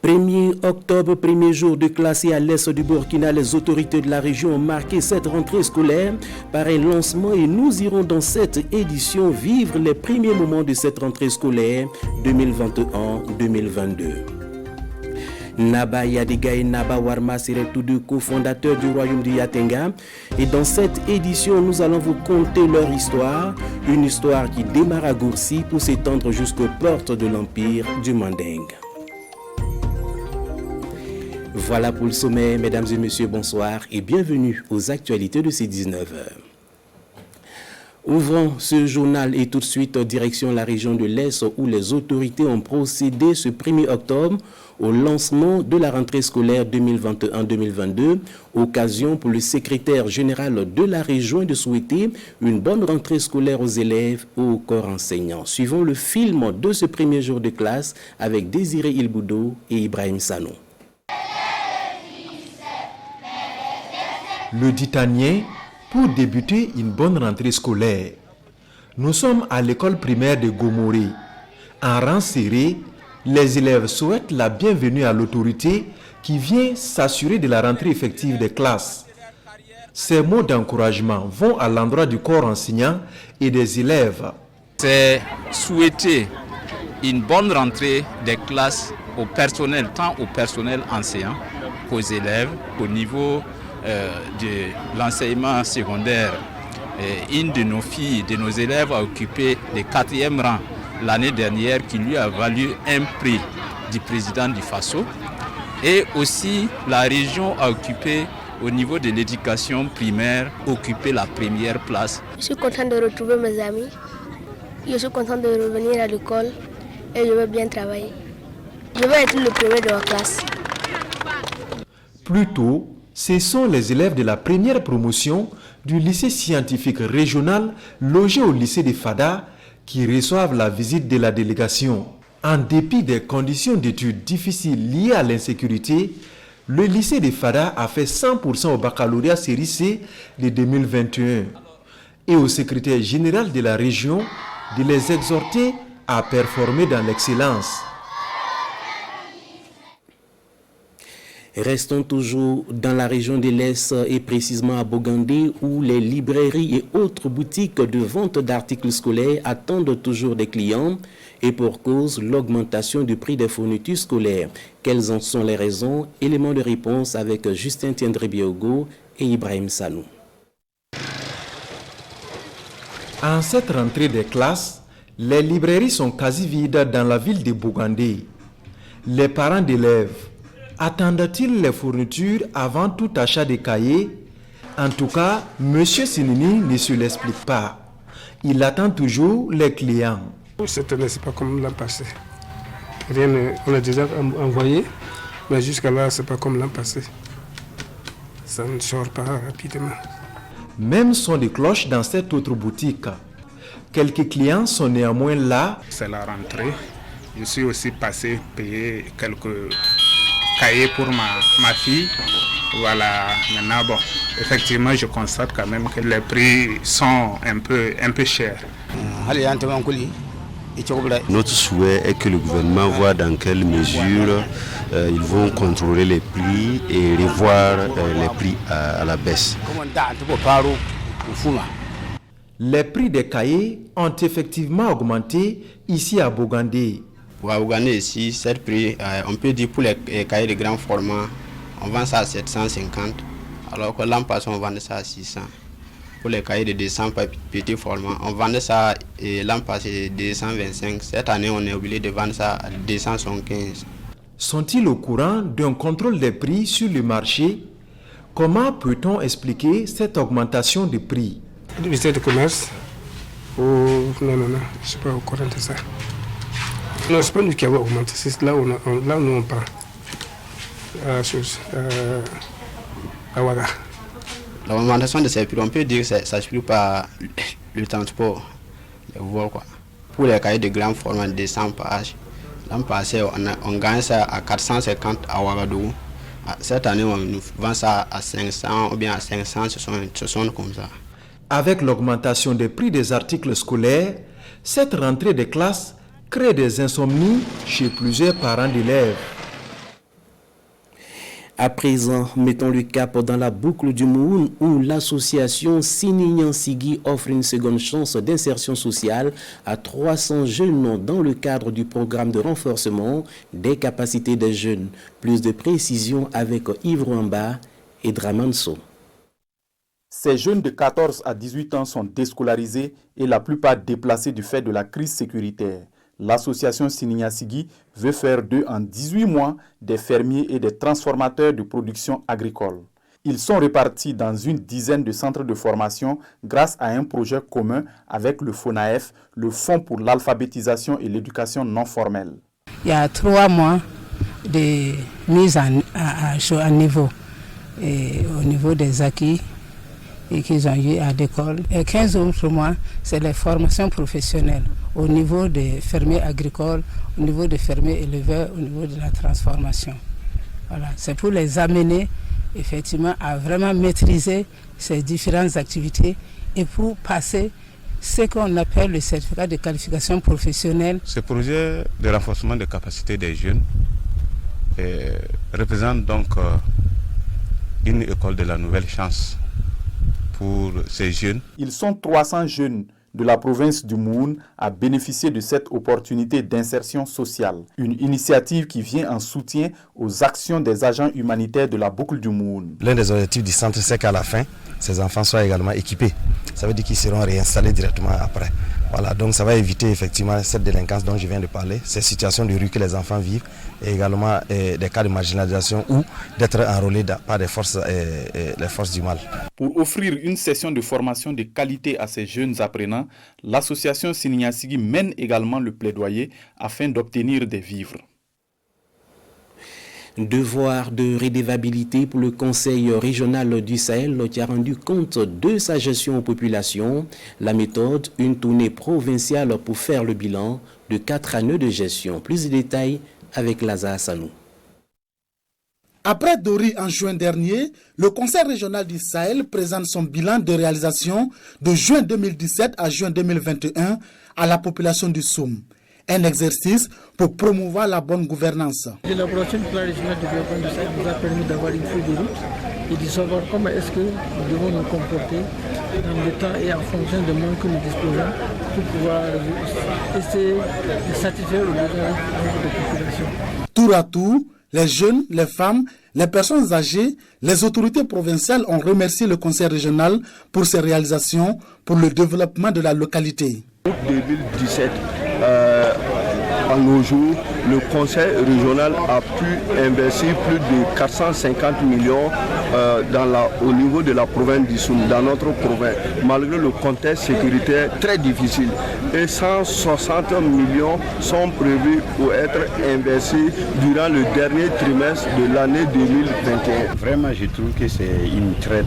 1er octobre, premier jour de classe et à l'est du Burkina, les autorités de la région ont marqué cette rentrée scolaire par un lancement et nous irons dans cette édition vivre les premiers moments de cette rentrée scolaire 2021-2022. Naba Yadiga et Naba Warma seraient tous deux cofondateurs du royaume de Yatenga. Et dans cette édition, nous allons vous conter leur histoire. Une histoire qui démarre à Goursi pour s'étendre jusqu'aux portes de l'empire du Manding. Voilà pour le sommet, mesdames et messieurs, bonsoir et bienvenue aux actualités de ces 19h. Ouvrons ce journal et tout de suite direction la région de l'Est où les autorités ont procédé ce 1er octobre au lancement de la rentrée scolaire 2021-2022, occasion pour le secrétaire général de la région de souhaiter une bonne rentrée scolaire aux élèves et au corps enseignant. Suivons le film de ce premier jour de classe avec Désiré Ilboudo et Ibrahim Sanou. Le Ditanien pour débuter une bonne rentrée scolaire. Nous sommes à l'école primaire de Gomoré. En rang serré, les élèves souhaitent la bienvenue à l'autorité qui vient s'assurer de la rentrée effective des classes. Ces mots d'encouragement vont à l'endroit du corps enseignant et des élèves. C'est souhaiter une bonne rentrée des classes au personnel, tant au personnel enseignant qu'aux élèves, au niveau de l'enseignement secondaire. Une de nos filles, de nos élèves a occupé le 4e rang l'année dernière qui lui a valu un prix du président du FASO. Et aussi la région a occupé au niveau de l'éducation primaire, occupé la première place. Je suis content de retrouver mes amis. Je suis content de revenir à l'école et je vais bien travailler. Je vais être le premier de ma classe. Plus tôt, ce sont les élèves de la première promotion du lycée scientifique régional logé au lycée de Fada qui reçoivent la visite de la délégation. En dépit des conditions d'études difficiles liées à l'insécurité, le lycée de Fada a fait 100% au baccalauréat série C de 2021 et au secrétaire général de la région de les exhorter à performer dans l'excellence. Restons toujours dans la région de l'Est et précisément à Bogandé où les librairies et autres boutiques de vente d'articles scolaires attendent toujours des clients et pour cause l'augmentation du prix des fournitures scolaires. Quelles en sont les raisons? Éléments de réponse avec Justin Tiendré-Biogo et Ibrahim Sanou. En cette rentrée des classes, les librairies sont quasi vides dans la ville de Bogandé. Les parents d'élèves attendent-ils les fournitures avant tout achat de cahiers? En tout cas, M. Sinini ne se l'explique pas. Il attend toujours les clients. Cette année, ce n'est pas comme l'an passé. Rien, on a déjà envoyé, mais jusqu'à là, ce n'est pas comme l'an passé. Ça ne sort pas rapidement. Même son de cloche dans cette autre boutique. Quelques clients sont néanmoins là. C'est la rentrée. Je suis aussi passé payer quelques cahier pour ma fille. Voilà, maintenant, bon, effectivement, je constate quand même que les prix sont un peu chers. Notre souhait est que le gouvernement voit dans quelle mesure ils vont contrôler les prix et revoir les prix à la baisse. Les prix des cahiers ont effectivement augmenté ici à Bogandé. Pour Bogandé ici, cette prix, on peut dire pour les cahiers de grand format, on vend ça à 750, alors que l'an passé on vendait ça à 600. Pour les cahiers de 200 petit format, on vendait ça l'an passé 225. Cette année, on est obligé de vendre ça à 275. Sont-ils au courant d'un contrôle des prix sur le marché? Comment peut-on expliquer cette augmentation de prix? Le ministère du Commerce, non, je ne suis pas au courant de ça. Non, ce n'est pas nous qui avons augmenté, c'est là où on prend à Ouaga. L'augmentation de ces prix, on peut dire que ça s'explique par le transport, les vols, quoi. Pour les cahiers de grand format de 200 pages, l'an passé, on gagne ça à 450 à Ouagadougou. Cette année, on vend ça à 500 ou bien à 500, ce sont comme ça. Avec l'augmentation des prix des articles scolaires, cette rentrée des classes crée des insomnies chez plusieurs parents d'élèves. À présent, mettons le cap dans la boucle du Moun où l'association Sinignan Sigui offre une seconde chance d'insertion sociale à 300 jeunes dans le cadre du programme de renforcement des capacités des jeunes. Plus de précisions avec Yves Rwamba et Dramanso. Ces jeunes de 14 à 18 ans sont déscolarisés et la plupart déplacés du fait de la crise sécuritaire. L'association Sinignan Sigui veut faire d'eux en 18 mois des fermiers et des transformateurs de production agricole. Ils sont répartis dans une dizaine de centres de formation grâce à un projet commun avec le FONAEF, le Fonds pour l'alphabétisation et l'éducation non formelle. Il y a 3 mois de mise à niveau, et au niveau des acquis et qu'ils ont eu à l'école. Et 15 autres mois, c'est les formations professionnelles au niveau des fermiers agricoles, au niveau des fermiers éleveurs, au niveau de la transformation. Voilà, c'est pour les amener effectivement à vraiment maîtriser ces différentes activités et pour passer ce qu'on appelle le certificat de qualification professionnelle. Ce projet de renforcement des capacités des jeunes représente donc une école de la nouvelle chance pour ces jeunes. Ils sont 300 jeunes de la province du Moun à bénéficier de cette opportunité d'insertion sociale. Une initiative qui vient en soutien aux actions des agents humanitaires de la boucle du Moun. L'un des objectifs du centre, c'est qu'à la fin, ces enfants soient également équipés. Ça veut dire qu'ils seront réinstallés directement après. Voilà, donc ça va éviter effectivement cette délinquance dont je viens de parler, ces situations de rue que les enfants vivent et également des cas de marginalisation ou d'être enrôlés par les forces du mal. Pour offrir une session de formation de qualité à ces jeunes apprenants, l'association Sinignan Sigui mène également le plaidoyer afin d'obtenir des vivres. Devoir de rédévabilité pour le Conseil régional du Sahel qui a rendu compte de sa gestion aux populations. La méthode, une tournée provinciale pour faire le bilan de 4 années de gestion. Plus de détails avec Lazare Hassanou. Après Dori en juin dernier, le Conseil régional du Sahel présente son bilan de réalisation de juin 2017 à juin 2021 à la population du Soum. Un exercice pour promouvoir la bonne gouvernance. L'élaboration du plan régional de développement du Sahel nous a permis d'avoir une feuille de route et de savoir comment est-ce que nous devons nous comporter dans le temps et en fonction des moyens que nous disposons pour pouvoir essayer de satisfaire aux besoins de la population. Tour à tour, les jeunes, les femmes, les personnes âgées, les autorités provinciales ont remercié le Conseil régional pour ses réalisations pour le développement de la localité. En 2017, à nos jours, le Conseil régional a pu investir plus de 450 millions au niveau de la province du Soum, dans notre province, malgré le contexte sécuritaire très difficile. Et 160 millions sont prévus pour être investis durant le dernier trimestre de l'année 2021. Vraiment, je trouve que c'est une très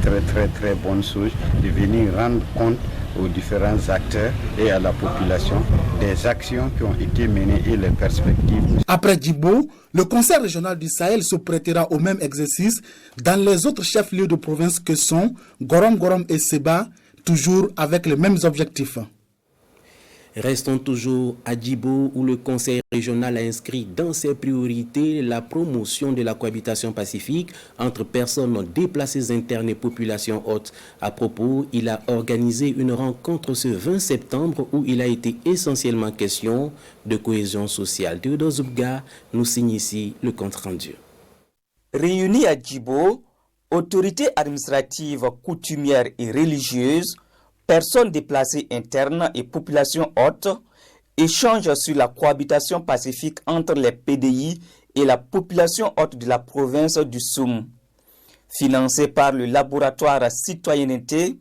bonne chose de venir rendre compte aux différents acteurs et à la population des actions qui ont été menées et les perspectives. Après Djibo, le Conseil régional du Sahel se prêtera au même exercice dans les autres chefs-lieux de province que sont Gorom et Seba, toujours avec les mêmes objectifs. Restons toujours à Djibo où le Conseil régional a inscrit dans ses priorités la promotion de la cohabitation pacifique entre personnes déplacées internes et populations hautes. À propos, il a organisé une rencontre ce 20 septembre où il a été essentiellement question de cohésion sociale. Théodore Zoubga nous signe ici le compte-rendu. Réunis à Djibo, autorités administratives, coutumières et religieuses, personnes déplacées internes et populations hautes échangent sur la cohabitation pacifique entre les PDI et la population haute de la province du Soum. Financée par le laboratoire Citoyenneté,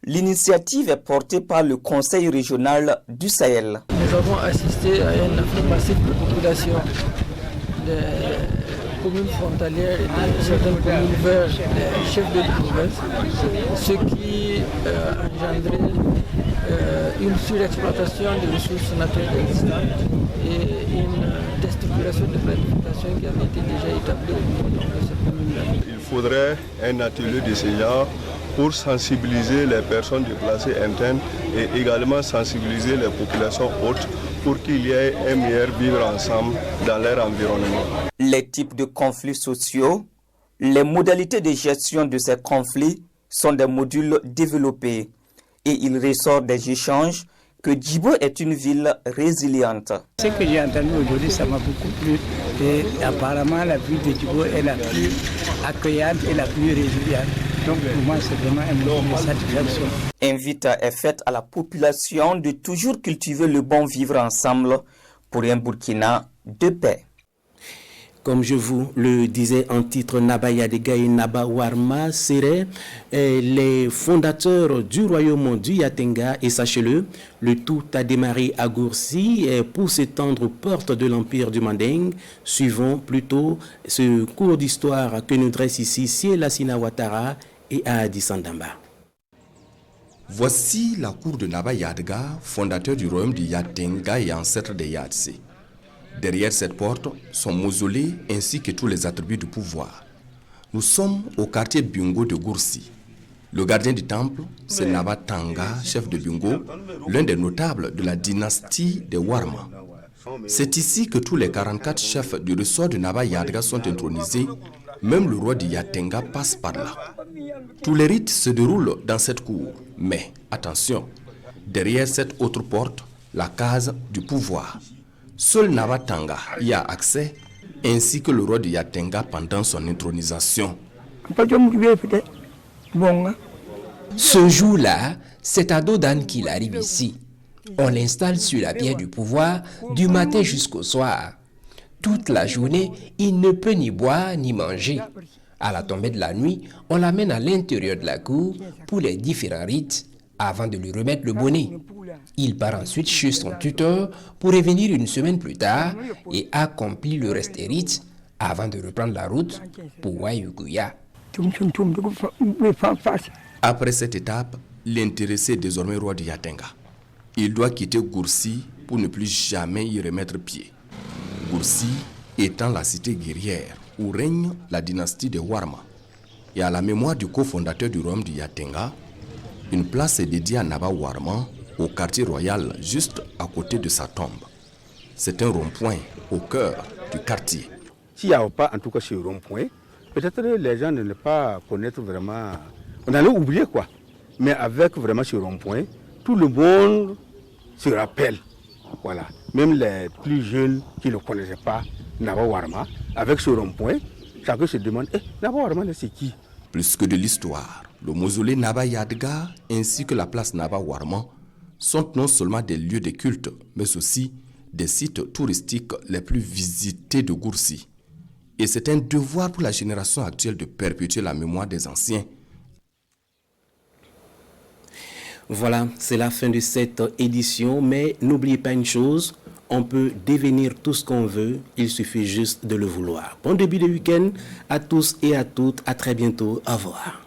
l'initiative est portée par le Conseil régional du Sahel. Nous avons assisté à un afflux massif de population des communes frontalières et de certaines communes vers les chefs de province, ce qui a engendré une surexploitation des ressources naturelles existantes et une déstructuration de planification qui avait été déjà établie au niveau de cette commune-là. Il faudrait un atelier de ce genre pour sensibiliser les personnes déplacées internes et également sensibiliser les populations hautes pour qu'il y ait un meilleur vivre ensemble dans leur environnement. Les types de conflits sociaux, Les modalités de gestion de ces conflits sont des modules développés et il ressort des échanges que Djibo est une ville résiliente. Ce que j'ai entendu aujourd'hui, ça m'a beaucoup plu. Et apparemment, la ville de Djibo est la plus accueillante et la plus résiliente. Donc pour moi, c'est vraiment un moment de satisfaction. Invite est faite à la population de toujours cultiver le bon vivre ensemble pour un Burkina de paix. Comme je vous le disais en titre, Naba Yadega et Naba Warma seraient les fondateurs du royaume du Yatenga. Et sachez-le, le tout a démarré à Goursi pour s'étendre aux portes de l'empire du Manding. Suivons plutôt ce cours d'histoire que nous dresse ici Siela Sina Ouattara et Aadi Sandamba. Voici la cour de Naba Yadega, fondateur du royaume du Yatenga et ancêtre des Yadse. Derrière cette porte, son mausolée ainsi que tous les attributs du pouvoir. Nous sommes au quartier Bungo de Goursi. Le gardien du temple, c'est Naba Tanga, chef de Bungo, l'un des notables de la dynastie des Warma. C'est ici que tous les 44 chefs du ressort de Naba Yadega sont intronisés. Même le roi du Yatenga passe par là. Tous les rites se déroulent dans cette cour. Mais attention, derrière cette autre porte, la case du pouvoir. Seul Naba Tanga y a accès, ainsi que le roi de Yatenga pendant son intronisation. Ce jour-là, c'est à Dodane qu'il arrive ici. On l'installe sur la pierre du pouvoir du matin jusqu'au soir. Toute la journée, il ne peut ni boire ni manger. À la tombée de la nuit, on l'amène à l'intérieur de la cour pour les différents rites avant de lui remettre le bonnet. Il part ensuite chez son tuteur pour revenir une semaine plus tard et accomplir le reste des rites avant de reprendre la route pour Wayuguya. Après cette étape, l'intéressé est désormais roi de Yatenga. Il doit quitter Goursi pour ne plus jamais y remettre pied. Goursi étant la cité guerrière où règne la dynastie des Warma. Et à la mémoire du cofondateur du royaume de Yatenga, une place est dédiée à Naba Warma au quartier royal juste à côté de sa tombe. C'est un rond-point au cœur du quartier. S'il n'y a pas en tout cas ce rond-point, peut-être les gens ne pas connaître vraiment, on allait oublier quoi. Mais avec vraiment ce rond-point, tout le monde se rappelle. Voilà. Même les plus jeunes qui ne connaissaient pas Naba Warma, avec ce rond-point, chacun se demande, Naba Warma c'est qui? Plus que de l'histoire, le mausolée Naba Yadega ainsi que la place Naba Warma sont non seulement des lieux de culte, mais aussi des sites touristiques les plus visités de Goursi. Et c'est un devoir pour la génération actuelle de perpétuer la mémoire des anciens. Voilà, c'est la fin de cette édition, mais n'oubliez pas une chose, on peut devenir tout ce qu'on veut, il suffit juste de le vouloir. Bon début de week-end à tous et à toutes, à très bientôt, au revoir.